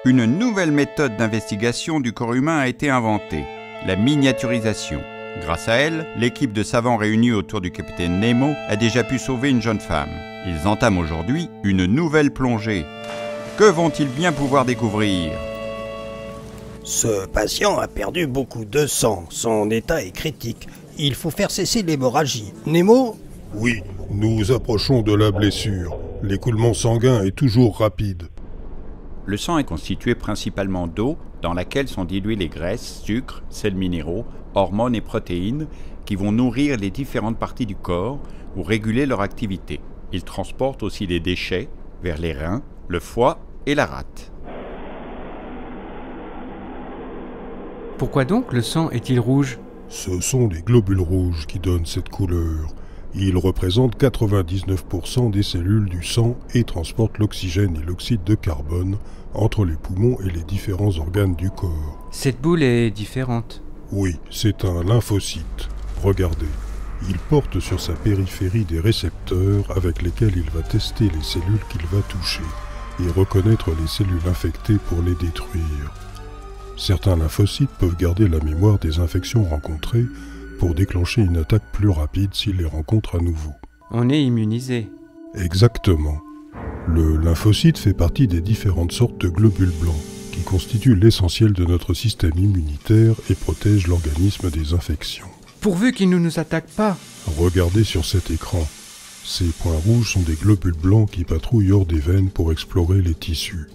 Une nouvelle méthode d'investigation du corps humain a été inventée, la miniaturisation. Grâce à elle, l'équipe de savants réunis autour du capitaine Nemo a déjà pu sauver une jeune femme. Ils entament aujourd'hui une nouvelle plongée. Que vont-ils bien pouvoir découvrir? Ce patient a perdu beaucoup de sang. Son état est critique. Il faut faire cesser l'hémorragie. Nemo? Oui, nous approchons de la blessure. L'écoulement sanguin est toujours rapide. Le sang est constitué principalement d'eau dans laquelle sont diluées les graisses, sucres, sels minéraux, hormones et protéines qui vont nourrir les différentes parties du corps ou réguler leur activité. Il transporte aussi les déchets vers les reins, le foie et la rate. Pourquoi donc le sang est-il rouge? Ce sont les globules rouges qui donnent cette couleur. Ils représentent 99% des cellules du sang et transportent l'oxygène et l'oxyde de carbone entre les poumons et les différents organes du corps. Cette boule est différente. Oui, c'est un lymphocyte. Regardez, il porte sur sa périphérie des récepteurs avec lesquels il va tester les cellules qu'il va toucher et reconnaître les cellules infectées pour les détruire. Certains lymphocytes peuvent garder la mémoire des infections rencontrées pour déclencher une attaque plus rapide s'ils les rencontrent à nouveau. On est immunisé. Exactement. Le lymphocyte fait partie des différentes sortes de globules blancs qui constituent l'essentiel de notre système immunitaire et protègent l'organisme des infections. Pourvu qu'il ne nous attaque pas. Regardez sur cet écran. Ces points rouges sont des globules blancs qui patrouillent hors des veines pour explorer les tissus.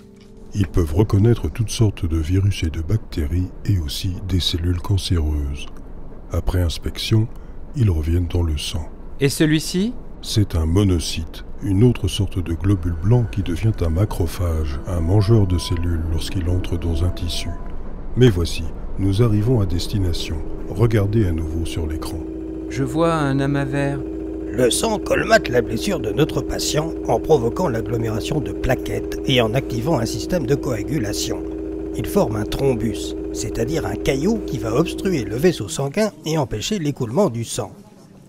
Ils peuvent reconnaître toutes sortes de virus et de bactéries et aussi des cellules cancéreuses. Après inspection, ils reviennent dans le sang. Et celui-ci? C'est un monocyte, une autre sorte de globule blanc qui devient un macrophage, un mangeur de cellules lorsqu'il entre dans un tissu. Mais voici, nous arrivons à destination. Regardez à nouveau sur l'écran. Je vois un amas vert. Le sang colmate la blessure de notre patient en provoquant l'agglomération de plaquettes et en activant un système de coagulation. Il forme un thrombus, c'est-à-dire un caillou qui va obstruer le vaisseau sanguin et empêcher l'écoulement du sang.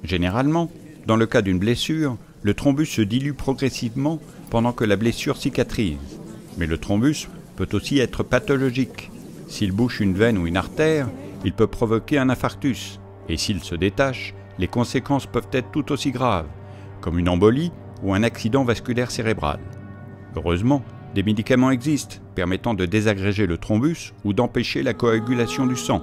Généralement, dans le cas d'une blessure, le thrombus se dilue progressivement pendant que la blessure cicatrise. Mais le thrombus peut aussi être pathologique. S'il bouche une veine ou une artère, il peut provoquer un infarctus. Et s'il se détache, les conséquences peuvent être tout aussi graves, comme une embolie ou un accident vasculaire cérébral. Heureusement, des médicaments existent permettant de désagréger le thrombus ou d'empêcher la coagulation du sang.